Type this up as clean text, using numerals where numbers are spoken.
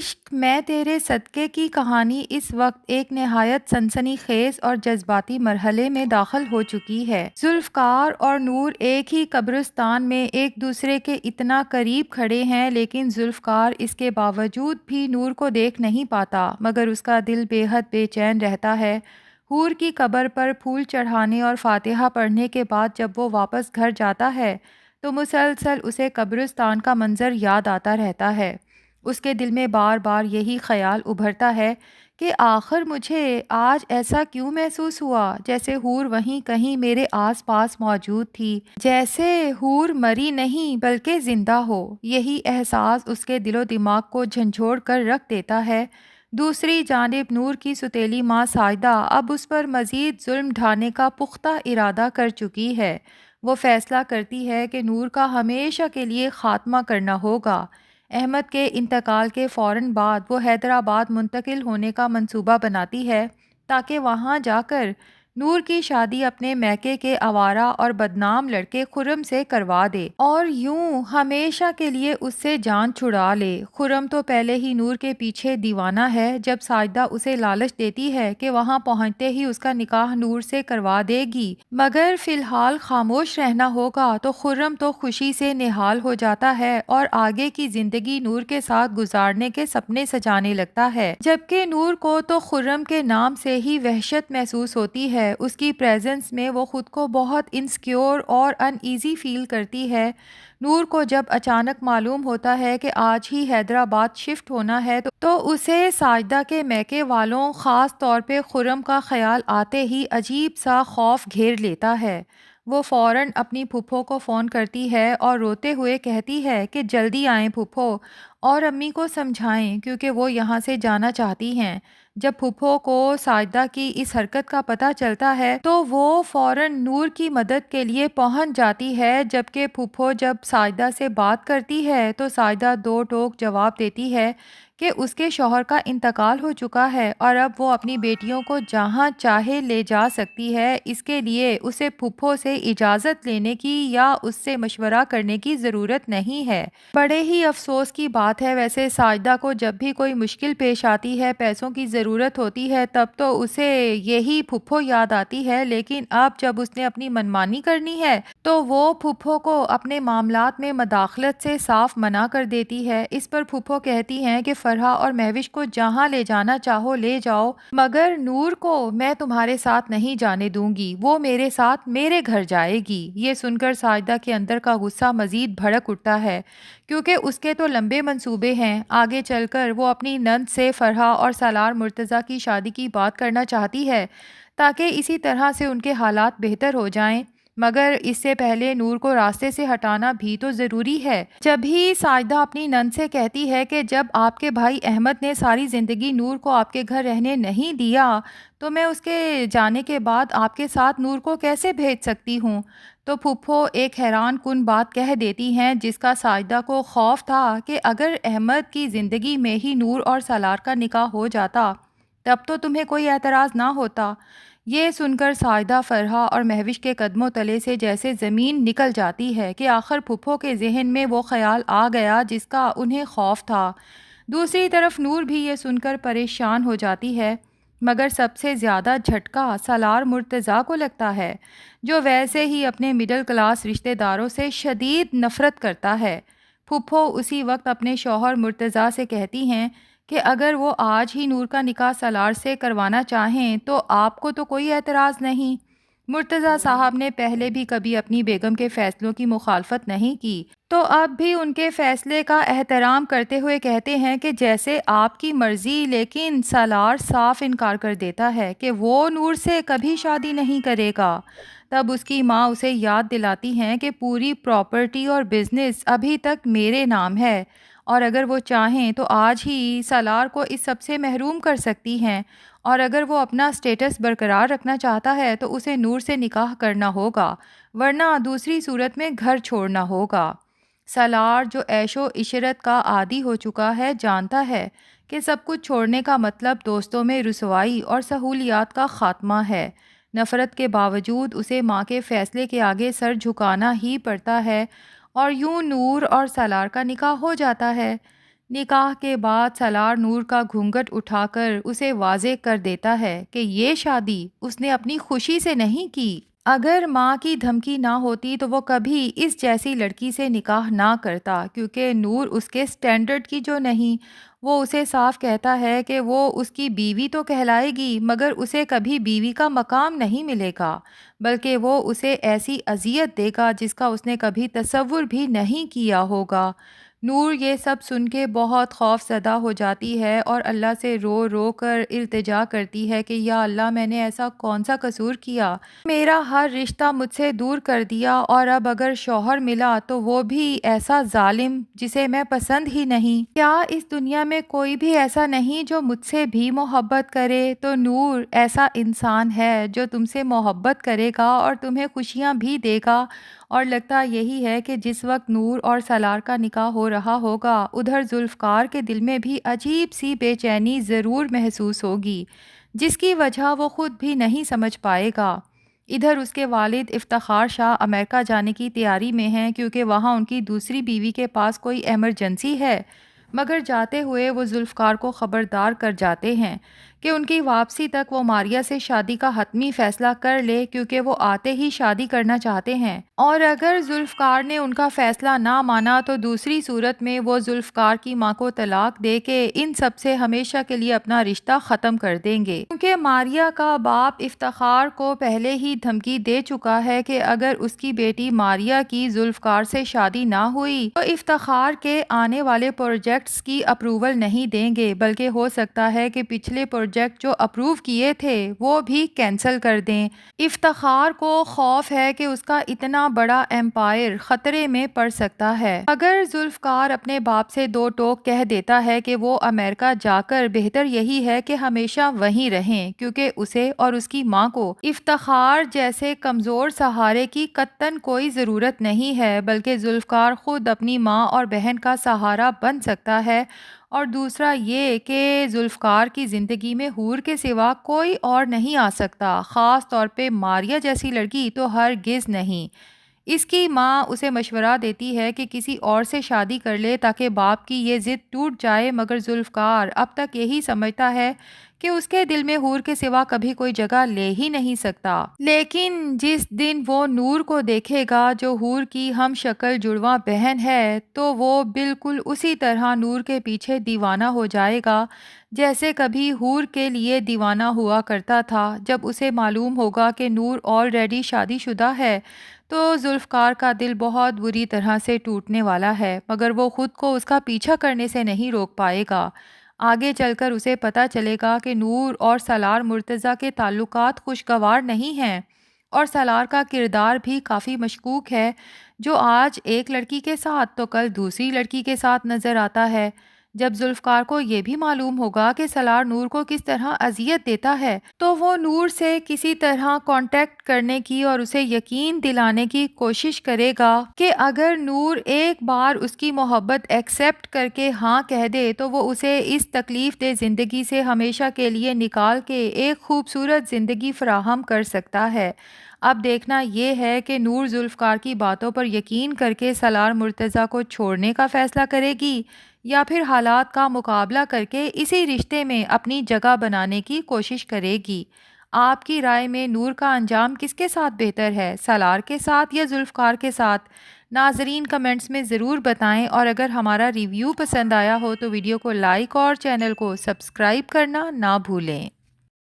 عشق میں تیرے صدقے کی کہانی اس وقت ایک نہایت سنسنی خیز اور جذباتی مرحلے میں داخل ہو چکی ہے۔ ذوالفقار اور نور ایک ہی قبرستان میں ایک دوسرے کے اتنا قریب کھڑے ہیں، لیکن ذوالفقار اس کے باوجود بھی نور کو دیکھ نہیں پاتا، مگر اس کا دل بے حد بے چین رہتا ہے۔ حور کی قبر پر پھول چڑھانے اور فاتحہ پڑھنے کے بعد جب وہ واپس گھر جاتا ہے تو مسلسل اسے قبرستان کا منظر یاد آتا رہتا ہے۔ اس کے دل میں بار بار یہی خیال ابھرتا ہے کہ آخر مجھے آج ایسا کیوں محسوس ہوا جیسے حور وہیں کہیں میرے آس پاس موجود تھی، جیسے حور مری نہیں بلکہ زندہ ہو۔ یہی احساس اس کے دل و دماغ کو جھنجھوڑ کر رکھ دیتا ہے۔ دوسری جانب نور کی ستیلی ماں ساجدہ اب اس پر مزید ظلم ڈھانے کا پختہ ارادہ کر چکی ہے۔ وہ فیصلہ کرتی ہے کہ نور کا ہمیشہ کے لیے خاتمہ کرنا ہوگا۔ احمد کے انتقال کے فوراً بعد وہ حیدرآباد منتقل ہونے کا منصوبہ بناتی ہے تاکہ وہاں جا کر نور کی شادی اپنے میکے کے آوارہ اور بدنام لڑکے خرم سے کروا دے اور یوں ہمیشہ کے لیے اس سے جان چھڑا لے۔ خرم تو پہلے ہی نور کے پیچھے دیوانہ ہے۔ جب ساجدہ اسے لالچ دیتی ہے کہ وہاں پہنچتے ہی اس کا نکاح نور سے کروا دے گی مگر فی الحال خاموش رہنا ہوگا، تو خرم تو خوشی سے نہال ہو جاتا ہے اور آگے کی زندگی نور کے ساتھ گزارنے کے سپنے سجانے لگتا ہے، جبکہ نور کو تو خرم کے نام سے ہی وحشت محسوس ہوتی ہے۔ اس کی پریزنس میں وہ خود کو بہت انسیکیور اور ان ایزی فیل کرتی ہے۔ نور کو جب اچانک معلوم ہوتا ہے کہ آج ہی حیدرآباد شفٹ ہونا ہے تو اسے ساجدہ کے میکے والوں، خاص طور پہ خرم کا خیال آتے ہی عجیب سا خوف گھیر لیتا ہے۔ وہ فوراً اپنی پھپھو کو فون کرتی ہے اور روتے ہوئے کہتی ہے کہ جلدی آئیں پھپھو اور امی کو سمجھائیں کیونکہ وہ یہاں سے جانا چاہتی ہیں۔ جب پھپھو کو ساجدہ کی اس حرکت کا پتہ چلتا ہے تو وہ فوراً نور کی مدد کے لیے پہنچ جاتی ہے، جبکہ پھپھو جب ساجدہ سے بات کرتی ہے تو ساجدہ دو ٹوک جواب دیتی ہے کہ اس کے شوہر کا انتقال ہو چکا ہے اور اب وہ اپنی بیٹیوں کو جہاں چاہے لے جا سکتی ہے، اس کے لیے اسے پھپھو سے اجازت لینے کی یا اس سے مشورہ کرنے کی ضرورت نہیں ہے۔ بڑے ہی افسوس کی بات ہے ویسے ساجدہ کو جب بھی کوئی مشکل پیش آتی ہے، پیسوں کی ضرورت ہوتی ہے، تب تو اسے یہی پھپھو یاد آتی ہے، لیکن اب جب اس نے اپنی منمانی کرنی ہے تو وہ پھپھو کو اپنے معاملات میں مداخلت سے صاف منع کر دیتی ہے۔ اس پر پھپھو کہتی ہیں کہ فرحہ اور مہوش کو جہاں لے جانا چاہو لے جاؤ، مگر نور کو میں تمہارے ساتھ نہیں جانے دوں گی، وہ میرے ساتھ میرے گھر جائے گی۔ یہ سن کر ساجدہ کے اندر کا غصہ مزید بھڑک اٹھتا ہے، کیونکہ اس کے تو لمبے منصوبے ہیں۔ آگے چل کر وہ اپنی نند سے فرحہ اور سالار مرتضیٰ کی شادی کی بات کرنا چاہتی ہے تاکہ اسی طرح سے ان کے حالات بہتر ہو جائیں، مگر اس سے پہلے نور کو راستے سے ہٹانا بھی تو ضروری ہے۔ جب ہی ساجدہ اپنی نند سے کہتی ہے کہ جب آپ کے بھائی احمد نے ساری زندگی نور کو آپ کے گھر رہنے نہیں دیا تو میں اس کے جانے کے بعد آپ کے ساتھ نور کو کیسے بھیج سکتی ہوں، تو پھپھو ایک حیران کن بات کہہ دیتی ہیں جس کا ساجدہ کو خوف تھا کہ اگر احمد کی زندگی میں ہی نور اور سالار کا نکاح ہو جاتا تب تو تمہیں کوئی اعتراض نہ ہوتا۔ یہ سن کر ساجدہ فرحہ اور مہوش کے قدموں تلے سے جیسے زمین نکل جاتی ہے کہ آخر پھپھو کے ذہن میں وہ خیال آ گیا جس کا انہیں خوف تھا۔ دوسری طرف نور بھی یہ سن کر پریشان ہو جاتی ہے، مگر سب سے زیادہ جھٹکا سالار مرتضیٰ کو لگتا ہے، جو ویسے ہی اپنے مڈل کلاس رشتہ داروں سے شدید نفرت کرتا ہے۔ پھپھو اسی وقت اپنے شوہر مرتضیٰ سے کہتی ہیں کہ اگر وہ آج ہی نور کا نکاح سالار سے کروانا چاہیں تو آپ کو تو کوئی اعتراض نہیں۔ مرتضیٰ صاحب نے پہلے بھی کبھی اپنی بیگم کے فیصلوں کی مخالفت نہیں کی، تو اب بھی ان کے فیصلے کا احترام کرتے ہوئے کہتے ہیں کہ جیسے آپ کی مرضی، لیکن سالار صاف انکار کر دیتا ہے کہ وہ نور سے کبھی شادی نہیں کرے گا۔ تب اس کی ماں اسے یاد دلاتی ہیں کہ پوری پراپرٹی اور بزنس ابھی تک میرے نام ہے اور اگر وہ چاہیں تو آج ہی سالار کو اس سب سے محروم کر سکتی ہیں، اور اگر وہ اپنا سٹیٹس برقرار رکھنا چاہتا ہے تو اسے نور سے نکاح کرنا ہوگا، ورنہ دوسری صورت میں گھر چھوڑنا ہوگا۔ سالار جو عیش و عشرت کا عادی ہو چکا ہے جانتا ہے کہ سب کچھ چھوڑنے کا مطلب دوستوں میں رسوائی اور سہولیات کا خاتمہ ہے۔ نفرت کے باوجود اسے ماں کے فیصلے کے آگے سر جھکانا ہی پڑتا ہے اور یوں نور اور سالار کا نکاح ہو جاتا ہے۔ نکاح کے بعد سالار نور کا گھونگھٹ اٹھا کر اسے واضح کر دیتا ہے کہ یہ شادی اس نے اپنی خوشی سے نہیں کی۔ اگر ماں کی دھمکی نہ ہوتی تو وہ کبھی اس جیسی لڑکی سے نکاح نہ کرتا، کیونکہ نور اس کے سٹینڈرڈ کی جو نہیں۔ وہ اسے صاف کہتا ہے کہ وہ اس کی بیوی تو کہلائے گی مگر اسے کبھی بیوی کا مقام نہیں ملے گا، بلکہ وہ اسے ایسی اذیت دے گا جس کا اس نے کبھی تصور بھی نہیں کیا ہوگا۔ نور یہ سب سن کے بہت خوف زدہ ہو جاتی ہے اور اللہ سے رو رو کر التجا کرتی ہے کہ یا اللہ، میں نے ایسا کون سا قصور کیا، میرا ہر رشتہ مجھ سے دور کر دیا، اور اب اگر شوہر ملا تو وہ بھی ایسا ظالم جسے میں پسند ہی نہیں۔ کیا اس دنیا میں کوئی بھی ایسا نہیں جو مجھ سے بھی محبت کرے؟ تو نور ایسا انسان ہے جو تم سے محبت کرے گا اور تمہیں خوشیاں بھی دے گا۔ اور لگتا یہی ہے کہ جس وقت نور اور سالار کا نکاح ہو رہا ہوگا، ادھر ذوالفقار کے دل میں بھی عجیب سی بے چینی ضرور محسوس ہوگی، جس کی وجہ وہ خود بھی نہیں سمجھ پائے گا۔ ادھر اس کے والد افتخار شاہ امریکہ جانے کی تیاری میں ہیں، کیونکہ وہاں ان کی دوسری بیوی کے پاس کوئی ایمرجنسی ہے، مگر جاتے ہوئے وہ ذوالفقار کو خبردار کر جاتے ہیں کہ ان کی واپسی تک وہ ماریہ سے شادی کا حتمی فیصلہ کر لے، کیونکہ وہ آتے ہی شادی کرنا چاہتے ہیں، اور اگر ذوالفقار نے ان کا فیصلہ نہ مانا تو دوسری صورت میں وہ ذوالفقار کی ماں کو طلاق دے کے ان سب سے ہمیشہ کے لیے اپنا رشتہ ختم کر دیں گے، کیونکہ ماریہ کا باپ افتخار کو پہلے ہی دھمکی دے چکا ہے کہ اگر اس کی بیٹی ماریہ کی ذوالفقار سے شادی نہ ہوئی تو افتخار کے آنے والے پروجیکٹس کی اپروول نہیں دیں گے، بلکہ ہو سکتا ہے کہ پچھلے پروجیکٹ جو اپروو کیے تھے وہ بھی کینسل کر دیں۔ افتخار کو خوف ہے کہ اس کا اتنا بڑا ایمپائر خطرے میں پڑ سکتا ہے۔ اگر ذوالفقار اپنے باپ سے دو ٹوک کہہ دیتا ہے کہ وہ امریکہ جا کر بہتر یہی ہے کہ ہمیشہ وہیں رہیں، کیونکہ اسے اور اس کی ماں کو افتخار جیسے کمزور سہارے کی قطعاً کوئی ضرورت نہیں ہے، بلکہ ذوالفقار خود اپنی ماں اور بہن کا سہارا بن سکتا ہے، اور دوسرا یہ کہ ذوالفقار کی زندگی میں حور کے سوا کوئی اور نہیں آ سکتا، خاص طور پہ ماریہ جیسی لڑکی تو ہرگز نہیں۔ اس کی ماں اسے مشورہ دیتی ہے کہ کسی اور سے شادی کر لے تاکہ باپ کی یہ ضد ٹوٹ جائے، مگر ذوالفقار اب تک یہی سمجھتا ہے کہ اس کے دل میں حور کے سوا کبھی کوئی جگہ لے ہی نہیں سکتا۔ لیکن جس دن وہ نور کو دیکھے گا جو حور کی ہم شکل جڑواں بہن ہے، تو وہ بالکل اسی طرح نور کے پیچھے دیوانہ ہو جائے گا جیسے کبھی حور کے لیے دیوانہ ہوا کرتا تھا۔ جب اسے معلوم ہوگا کہ نور آلریڈی شادی شدہ ہے تو ذوالفقار کا دل بہت بری طرح سے ٹوٹنے والا ہے، مگر وہ خود کو اس کا پیچھا کرنے سے نہیں روک پائے گا۔ آگے چل کر اسے پتہ چلے گا کہ نور اور سالار مرتضیٰ کے تعلقات خوشگوار نہیں ہیں، اور سالار کا کردار بھی کافی مشکوک ہے، جو آج ایک لڑکی کے ساتھ تو کل دوسری لڑکی کے ساتھ نظر آتا ہے۔ جب ذوالفقار کو یہ بھی معلوم ہوگا کہ سالار نور کو کس طرح اذیت دیتا ہے تو وہ نور سے کسی طرح کانٹیکٹ کرنے کی اور اسے یقین دلانے کی کوشش کرے گا کہ اگر نور ایک بار اس کی محبت ایکسیپٹ کر کے ہاں کہہ دے تو وہ اسے اس تکلیف دہ زندگی سے ہمیشہ کے لیے نکال کے ایک خوبصورت زندگی فراہم کر سکتا ہے۔ اب دیکھنا یہ ہے کہ نور ذوالفقار کی باتوں پر یقین کر کے سالار مرتضیٰ کو چھوڑنے کا فیصلہ کرے گی یا پھر حالات کا مقابلہ کر کے اسی رشتے میں اپنی جگہ بنانے کی کوشش کرے گی۔ آپ کی رائے میں نور کا انجام کس کے ساتھ بہتر ہے، سالار کے ساتھ یا ذوالفقار کے ساتھ؟ ناظرین کمنٹس میں ضرور بتائیں، اور اگر ہمارا ریویو پسند آیا ہو تو ویڈیو کو لائک اور چینل کو سبسکرائب کرنا نہ بھولیں۔